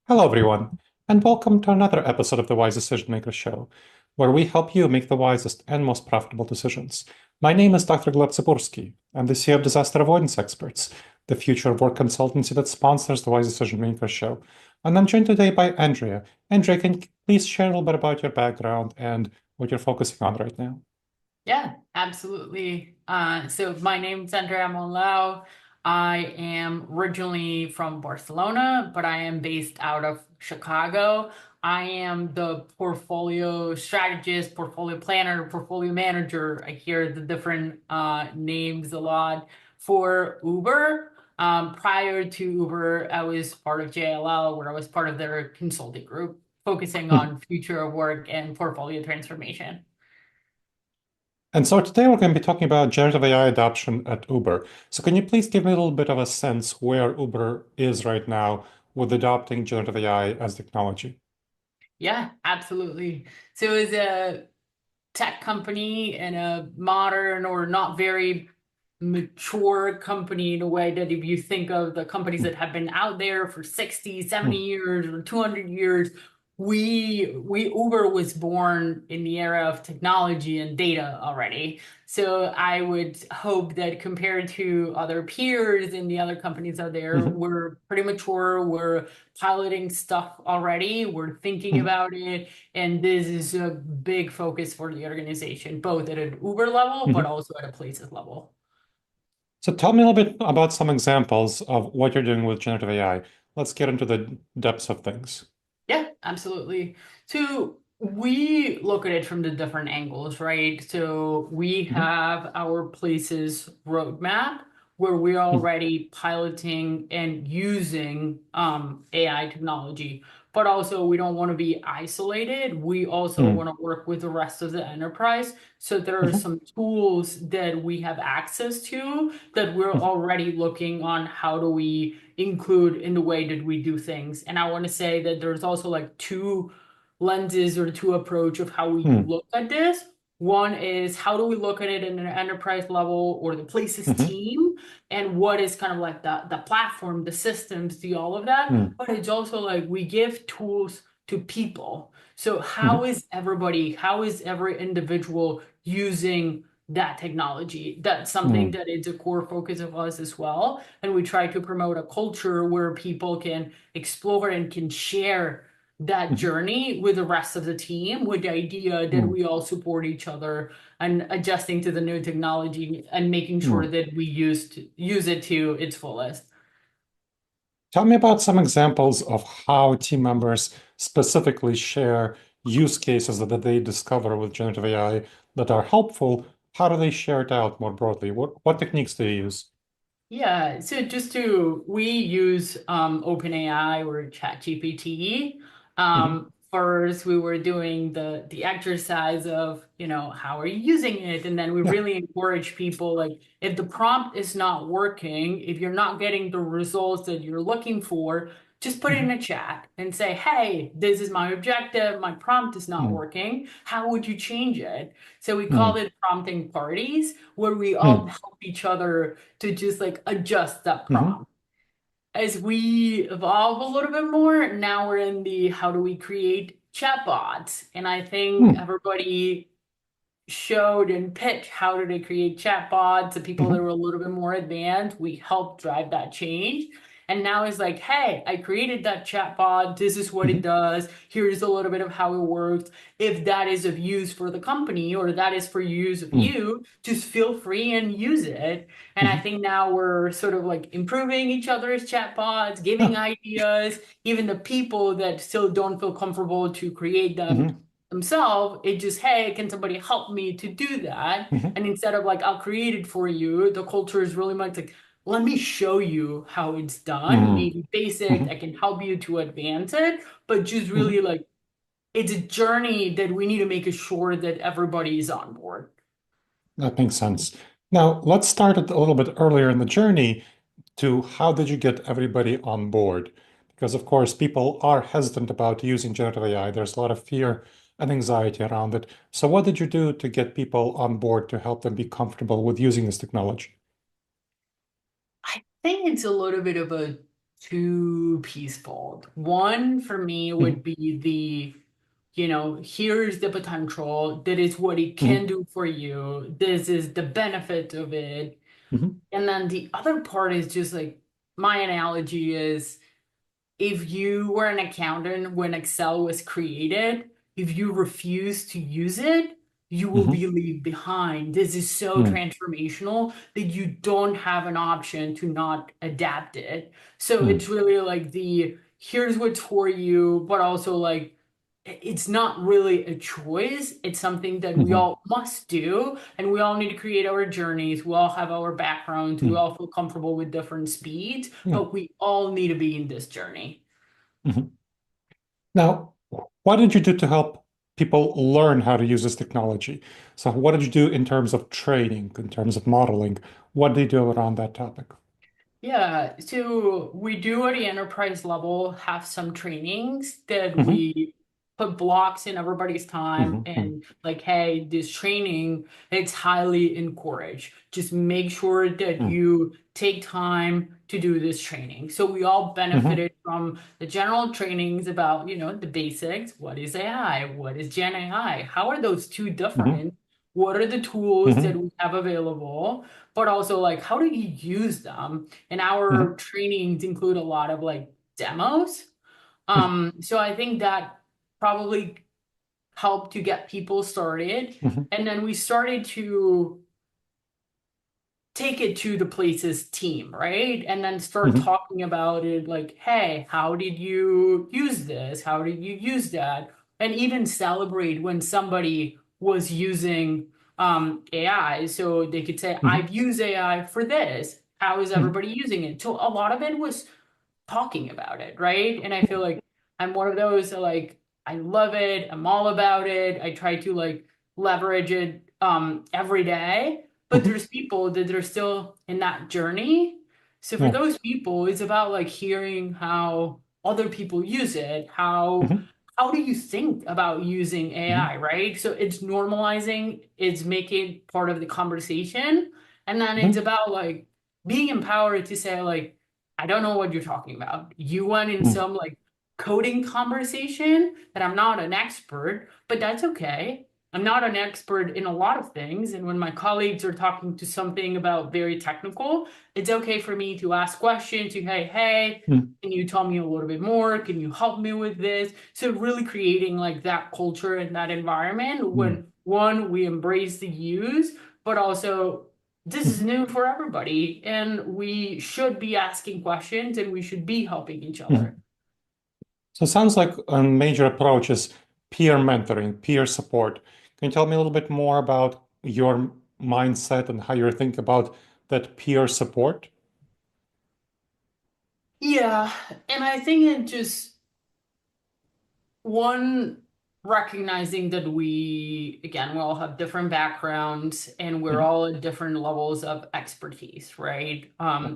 Hello, everyone, and welcome to another episode of the Wise Decision Maker Show, where we help you make the wisest and most profitable decisions. My name is Dr. Gleb Tsipursky. I'm the CEO of Disaster Avoidance Experts, the future of work consultancy that sponsors the Wise Decision Maker Show. And I'm joined today by Andrea. Andrea, can you please share a little bit about your background and what you're focusing on right now? Yeah, absolutely. So my name's Andrea Monllau. I am originally from Barcelona, but I am based out of Chicago. I am the portfolio strategist, portfolio planner, portfolio manager. I hear the different names a lot for Uber. Prior to Uber, I was part of JLL, where I was part of their consulting group, focusing Hmm. on future of work and portfolio transformation. And so today we're going to be talking about generative AI adoption at Uber. So can you please give me a little bit of a sense where Uber is right now with adopting generative AI as technology? Yeah, absolutely. So as a tech company and a modern or not very mature company in a way that if you think of the companies Hmm. that have been out there for 60, 70 Hmm. years or 200 years, we Uber was born in the era of technology and data already. So I would hope that compared to other peers and the other companies out there, Mhm. we're pretty mature, we're piloting stuff already, we're thinking Mhm. about it, and this is a big focus for the organization, both at an Uber level, but Mhm. also at a places level. So tell me a little bit about some examples of what you're doing with generative AI. Let's get into the depths of things. Yeah, absolutely. So we look at it from the different angles, right? So we Mhm. have our places roadmap where we're Mhm. already piloting and using AI technology, but also we don't want to be isolated. We also Mhm. want to work with the rest of the enterprise. So there are Mhm. some tools that we have access to that we're Mhm. already looking on how do we include in the way that we do things. And I want to say that there's also like two lenses or two approach of how we Mhm. look at this. One is how do we look at it in an enterprise level or the places Mhm. team, and what is kind of like the platform, the systems, the all of that. Mhm. But it's also like we give tools to people. So Mhm. how is every individual using that technology? That's something Mhm. that is a core focus of us as well. And we try to promote a culture where people can explore and can share that Mhm. journey with the rest of the team, with the idea that Mhm. we all support each other and adjusting to the new technology and making sure Mhm. that we use it to its fullest. Tell me about some examples of how team members specifically share use cases that they discover with generative AI that are helpful. How do they share it out more broadly? What techniques do you use? Yeah, so we use OpenAI or ChatGPT. Mhm. First, we were doing the exercise of, how are you using it? And then we Yeah. really encourage people like if the prompt is not working, if you're not getting the results that you're looking for, just put it in Mhm. a chat and say, hey, this is my objective, my prompt is not Mhm. working. How would you change it? So we call Mhm. it prompting parties, where we all Mhm. help each other to just like adjust that Mhm. prompt. As we evolve a little bit more, now we're in the how do we create chatbots? And I think Mhm. everybody showed and pitched how do they create chatbots to people that Mhm. were a little bit more advanced. We helped drive that change. And now it's like, hey, I created that chatbot. This is what it Mhm. does. Here's a little bit of how it works. If that is of use for the company or that is for use of Mhm. you, just feel free and use it. And I Mhm. think now we're sort of like improving each other's chatbots, giving Yeah. ideas, even the people that still don't feel comfortable to create them Mhm. themselves, it just, hey, can somebody help me to do that? Mhm. And instead of like, I'll create it for you, the culture is really much like, let me show you how it's done. Mhm. Maybe basic, Mhm. I can help you to advance it, but just really Mhm. like, it's a journey that we need to make sure that everybody is on board. That makes sense. Now, let's start a little bit earlier in the journey to how did you get everybody on board? Because, of course, people are hesitant about using generative AI. There's a lot of fear and anxiety around it. So, what did you do to get people on board to help them be comfortable with using this technology? I think it's a little bit of a Two peaceful. One for me would Hmm. be here's the potential. That is what it can Hmm. do for you. This is the benefit of it. Hmm. And then the other part is just like my analogy is if you were an accountant when Excel was created, if you refuse to use it, you will be Hmm. leave behind. This is so transformational that you don't have an option to not adapt it. So Hmm. it's really like the here's what's for you, but also like it's not really a choice. It's something that we Hmm. all must do, and we all need to create our journeys. We all have our backgrounds. We Hmm. all feel comfortable with different speeds, Yeah. but we all need to be in this journey. Hmm. Now, what did you do to help people learn how to use this technology? So, what did you do in terms of training, in terms of modeling? What did you do around that topic? Yeah, so we do at the enterprise level have some trainings that Hmm. we put blocks in everybody's time Hmm. and like, hey, this training, it's highly encouraged. Just make sure that Hmm. you take time to do this training. So we all Hmm. benefited from the general trainings about, the basics. What is AI? What is Gen AI? How are those two Hmm. different? What are the tools that Hmm. we have available? But also like, how do you use them? And our Hmm. trainings include a lot of like demos. Hmm. So I think that probably helped to get people started. Hmm. And then we started to take it to the place's team, right? And then start Hmm. talking about it like, hey, how did you use this? How did you use that? And even celebrate when somebody was using AI. So they could say, Hmm. I've used AI for this. How is Hmm. everybody using it? So a lot of it was talking about it, right? And I feel like I'm one of those that, like, I love it. I'm all about it. I try to like leverage it every day. But Hmm. there's people that are still in that journey. So for Yeah. those people, it's about like hearing how other people use it. Hmm. How do you think about using Hmm. AI, right? So it's normalizing, it's making part of the conversation. And then it's Hmm. about like being empowered to say like I don't know what you're talking about. You went in Hmm. some like coding conversation that I'm not an expert, but that's okay. I'm not an expert in a lot of things. And when my colleagues are talking to something about very technical, it's okay for me to ask questions to, hey, Hmm. can you tell me a little bit more? Can you help me with this? So really creating like that culture and that environment Hmm. when one, we embrace the use, but also this is Hmm. new for everybody and we should be asking questions and we should be helping each other. Hmm. So it sounds like a major approach is peer mentoring, peer support. Can you tell me a little bit more about your mindset and how you think about that peer support? Yeah, and I think it just one recognizing that we all have different backgrounds and we're Hmm. all at different levels of expertise, right?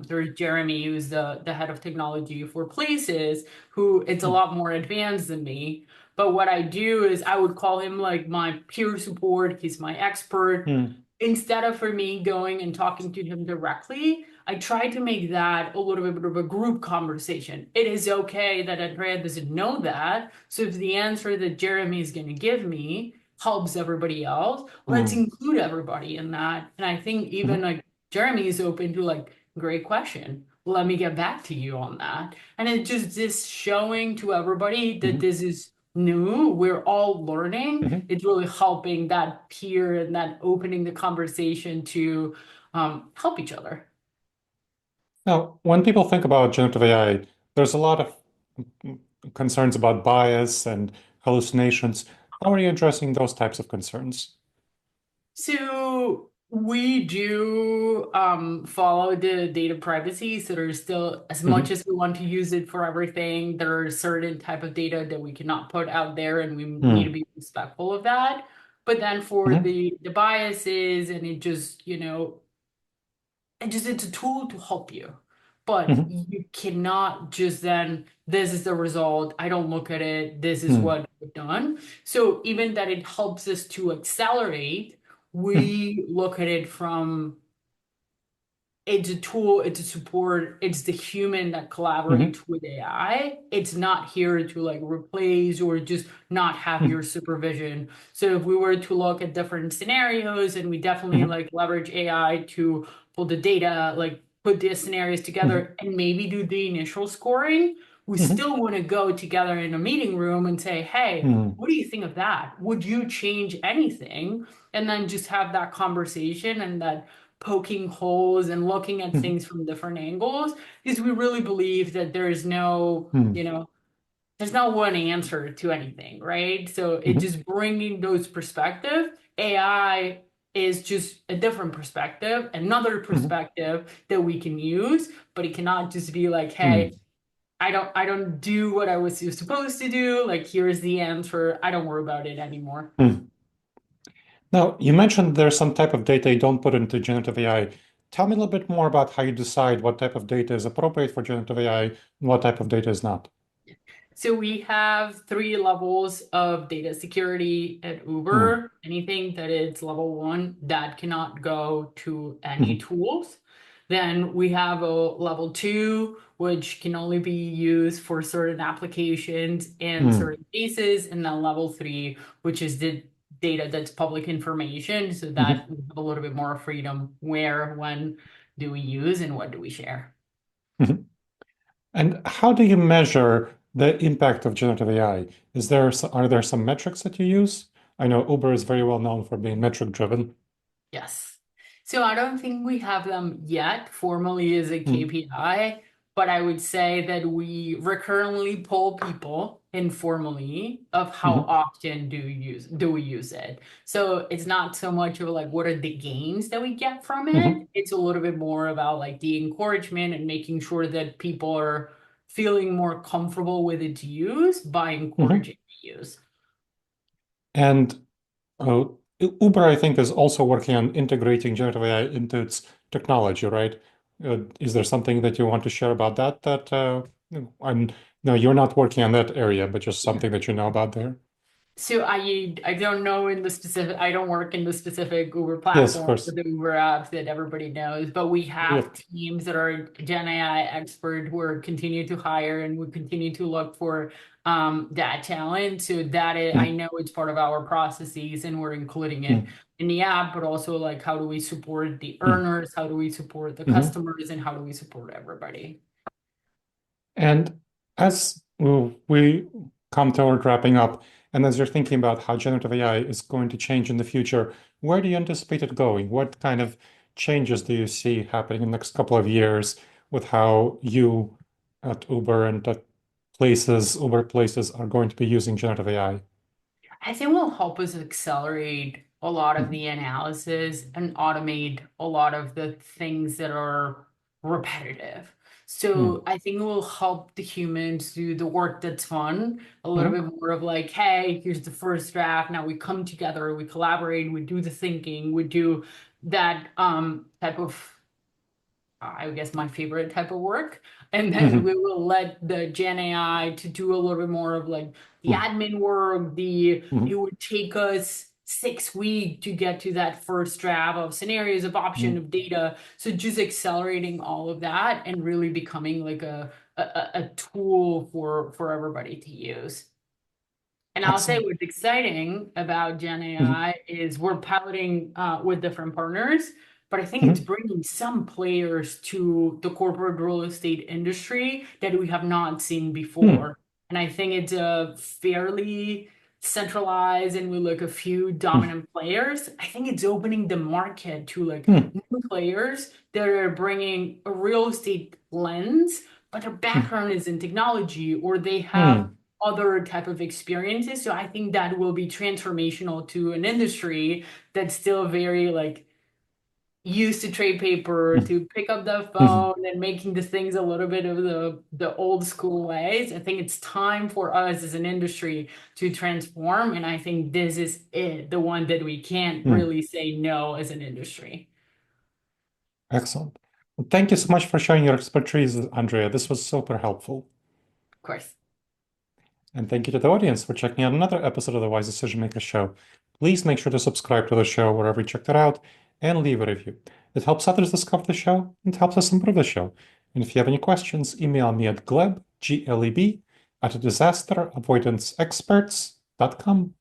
There's Jeremy, who's the head of technology for Places, who it's a Hmm. lot more advanced than me. But what I do is I would call him like my peer support. He's my expert. Hmm. Instead of for me going and talking to him directly, I try to make that a little bit of a group conversation. It is okay that Andrea doesn't know that. So if the answer that Jeremy is going to give me helps everybody else, let's Hmm. include everybody in that. And I think even Hmm. like Jeremy is open to like, great question. Let me get back to you on that. And it just this showing to everybody that Hmm. this is new, we're all learning. Hmm. It's really helping that peer and that opening the conversation to help each other. Now, when people think about generative AI, there's a lot of concerns about bias and hallucinations. How are you addressing those types of concerns? So we do follow the data privacy. So there's still, as much Hmm. as we want to use it for everything, there are certain type of data that we cannot put out there, and we need to Hmm. be respectful of that. But then for Hmm. the biases, and it just, it's a tool to help you. But Hmm. you cannot just then, this is the result. I don't look at it. This is Hmm. what I've done. So even that it helps us to accelerate, Hmm. we look at it from it's a tool, it's a support, it's the human that Hmm. collaborates with AI. It's not here to like replace or just not have your supervision. So if we were to look at different scenarios, and we definitely Hmm. like leverage AI to pull the data, like put the scenarios Hmm. together and maybe do the initial scoring, we Hmm. still want to go together in a meeting room and say, hey, Hmm. what do you think of that? Would you change anything? And then just have that conversation and that poking holes and looking at Hmm. things from different angles, because we really believe that there is no, Hmm. there's no one answer to anything, right? So it Hmm. just bringing those perspective. AI is just a different perspective, another Hmm. perspective that we can use, but it cannot just be like, Hmm. hey, I don't do what I was supposed to do. Like, here's the answer. I don't worry about it anymore. Hmm. Now, you mentioned there's some type of data you don't put into generative AI. Tell me a little bit more about how you decide what type of data is appropriate for generative AI and what type of data is not. So we have three levels of data security at Hmm. Uber. Anything that is level one, that cannot go to any Hmm. tools. Then we have a level two, which can only be used for certain applications and Hmm. certain cases. And then level three, which is the data that's public information. So Hmm. that we have a little bit more freedom. Where, when do we use, and what do we share? Hmm. And how do you measure the impact of generative AI? Are there some metrics that you use? I know Uber is very well known for being metric driven. Yes. So I don't think we have them yet formally as a Hmm. KPI, but I would say that we recurrently poll people informally of how Hmm. often do we use it. So it's not so much of like what are the gains that we get from Hmm. it. It's a little bit more about like the encouragement and making sure that people are feeling more comfortable with its use by Hmm. encouraging the use. And uh, Uber, I think, is also working on integrating generative AI into its technology, right? Is there something that you want to share about that? I'm no, you're not working on that area, but just something that you know about there. So I don't know in the specific, I don't work in the specific Uber Yes, of platform or course. the Uber apps that everybody knows, but we have Yep. teams that are Gen AI expert who are continue to hire, and we continue to look for that talent. So that I Mm, know it's part of our processes, and we're including it mm, in the app, but also like how do we support the mm, earners, how do we support the mhm. customers, and how do we support everybody? And as we come toward wrapping up, and as you're thinking about how generative AI is going to change in the future, where do you anticipate it going? What kind of changes do you see happening in the next couple of years with how you at Uber and at Uber places are going to be using generative AI? I think will help us accelerate a lot of Mhm. the analysis and automate a lot of the things that are repetitive. Mm, So I think it will help the humans do the work that's fun, a little mhm, bit more of like, hey, here's the first draft. Now we come together, we collaborate, we do the thinking, we do that type of I guess my favorite type of work. And then we mhm, will let the Gen AI to do a little bit more of like the mhm, admin work. It mhm, would take us 6 weeks to get to that first draft of scenarios of option mhm, of data. So just accelerating all of that and really becoming like a tool for everybody to use. And I'll say Excellent. what's exciting about Gen Mhm, AI is we're piloting with different partners, but I think it's mhm, bringing some players to the corporate real estate industry that we have not seen mhm, before. And I think it's a fairly centralized, and we look a few mhm, dominant players. I think it's opening the market to like mhm, new players that are bringing a real estate lens, but their mhm, background is in technology, or they have mhm, other type of experiences. So I think that will be transformational to an industry that's still very like used to trade paper, mhm, to pick up the mhm, phone and making the things a little bit of the old school ways. I think it's time for us as an industry to transform. And I think this is it, the one that we can't mhm. really say no as an industry. Excellent. Well, thank you so much for sharing your expertise, Andrea. This was super helpful. Of course. And thank you to the audience for checking out another episode of the Wise Decision Maker Show. Please make sure to subscribe to the show wherever you checked it out. and leave a review. It helps others discover the show and helps us improve the show. And if you have any questions, email me at gleb, Gleb, at disasteravoidanceexperts.com.